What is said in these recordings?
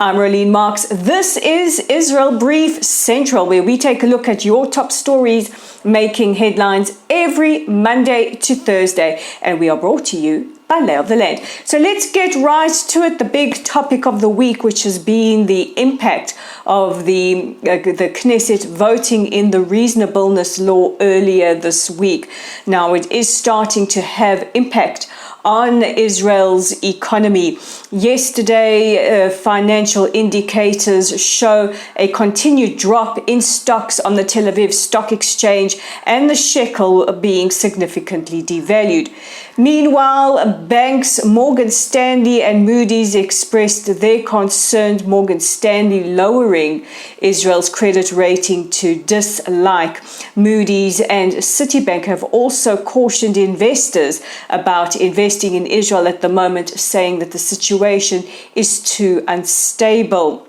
I'm Rolene Marks. This is Israel Brief Central, where we take a look at your top stories making headlines every Monday to Thursday. And we are brought to you by Lay of the Land. So let's get right to it. The big topic of the week, which has been the impact of the Knesset voting in the reasonableness law earlier this week. Now, it is starting to have impact on Israel's economy. Yesterday, financial indicators show a continued drop in stocks on the Tel Aviv Stock Exchange and the shekel being significantly devalued. Meanwhile, banks Morgan Stanley and Moody's expressed their concerns, Morgan Stanley lowering Israel's credit rating to dislike. Moody's and Citibank have also cautioned investors about investing in Israel at the moment, saying that the situation is too unstable.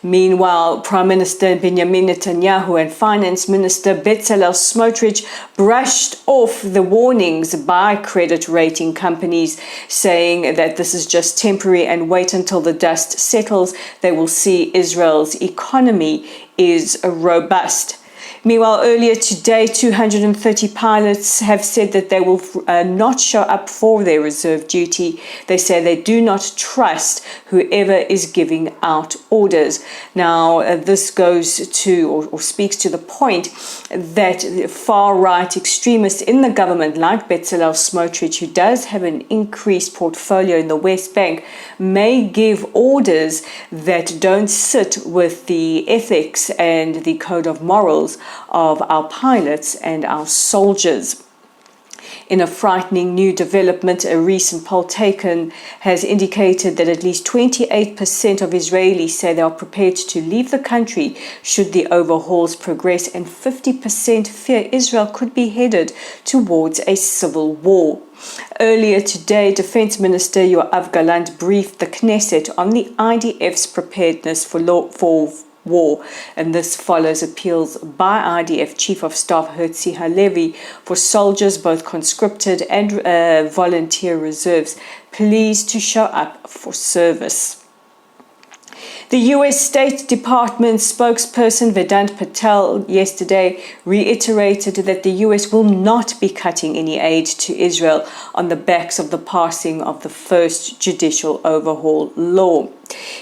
Meanwhile, Prime Minister Benjamin Netanyahu and Finance Minister Bezalel Smotrich brushed off the warnings by credit rating companies, saying that this is just temporary and wait until the dust settles. They will see Israel's economy is robust. Meanwhile, earlier today, 230 pilots have said that they will not show up for their reserve duty. They say they do not trust whoever is giving out orders. Now, this goes to or speaks to the point that far-right extremists in the government, like Bezalel Smotrich, who does have an increased portfolio in the West Bank, may give orders that don't sit with the ethics and the code of morals of our pilots and our soldiers. In a frightening new development, a recent poll taken has indicated that at least 28% of Israelis say they are prepared to leave the country should the overhauls progress, and 50% fear Israel could be headed towards a civil war. Earlier today, Defense Minister Yoav Gallant briefed the Knesset on the IDF's preparedness for war, and this follows appeals by IDF Chief of Staff Herzi Halevi for soldiers, both conscripted and volunteer reserves, pleased to show up for service. The U.S. State Department spokesperson Vedant Patel yesterday reiterated that the U.S. will not be cutting any aid to Israel on the backs of the passing of the first judicial overhaul law.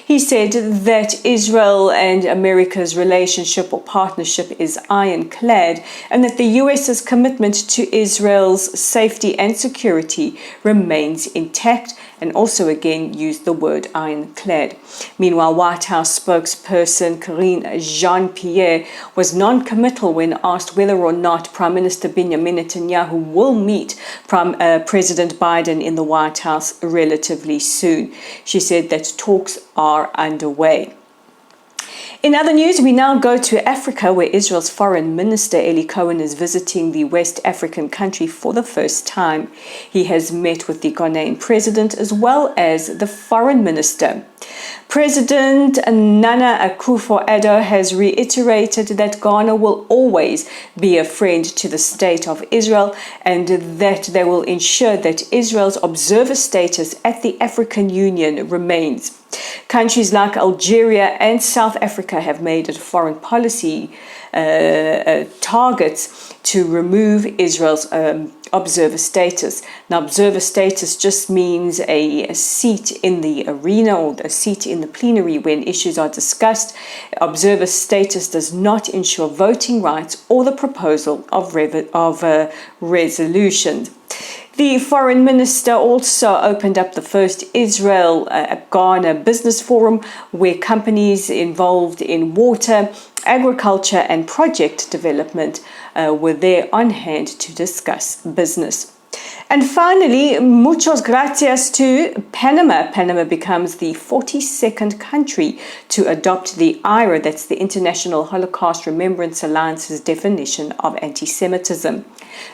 He said that Israel and America's relationship or partnership is ironclad, and that the US's commitment to Israel's safety and security remains intact, and also again used the word ironclad. Meanwhile, White House spokesperson Karine Jean-Pierre was non-committal when asked whether or not Prime Minister Benjamin Netanyahu will meet President Biden in the White House relatively soon. She said that talks are underway. In other news, we now go to Africa, where Israel's Foreign Minister Eli Cohen is visiting the West African country for the first time. He has met with the Ghanaian president as well as the foreign minister. President Nana Akufo-Addo has reiterated that Ghana will always be a friend to the state of Israel, and that they will ensure that Israel's observer status at the African Union remains. Countries like Algeria and South Africa have made it foreign policy targets to remove Israel's observer status. Now, observer status just means a seat in the arena or a seat in the plenary when issues are discussed. Observer status does not ensure voting rights or the proposal of resolutions. The foreign minister also opened up the first Israel-Ghana business forum, where companies involved in water, agriculture and project development were there on hand to discuss business. And finally, muchas gracias to Panama. Panama becomes the 42nd country to adopt the IHRA, that's the International Holocaust Remembrance Alliance's definition of anti-Semitism.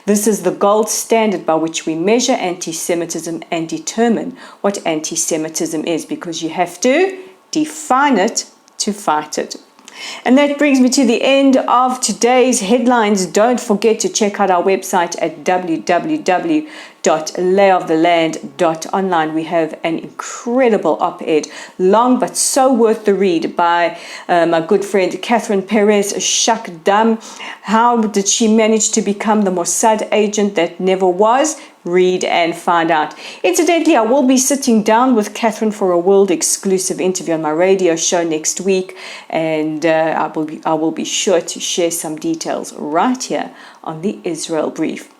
This is the gold standard by which we measure anti-Semitism and determine what anti-Semitism is, because you have to define it to fight it. And that brings me to the end of today's headlines. Don't forget to check out our website at www www.layoftheland.online. We have an incredible op-ed, long but so worth the read, by my good friend Catherine Perez Shakdam. How did she manage to become the Mossad agent that never was? Read and find out. Incidentally, I will be sitting down with Catherine for a world exclusive interview on my radio show next week, and I will be sure to share some details right here on the Israel Brief.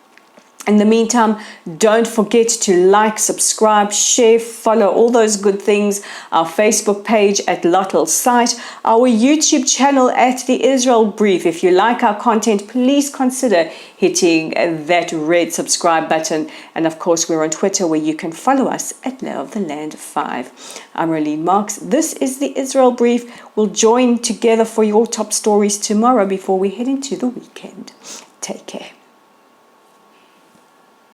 In the meantime, don't forget to like, subscribe, share, follow, all those good things. Our Facebook page at Lottel's site, our YouTube channel at the Israel Brief. If you like our content, please consider hitting that red subscribe button. And of course, we're on Twitter, where you can follow us at Lay of the Land 5. I'm Rolene Marks. This is the Israel Brief. We'll join together for your top stories tomorrow before we head into the weekend. Take care.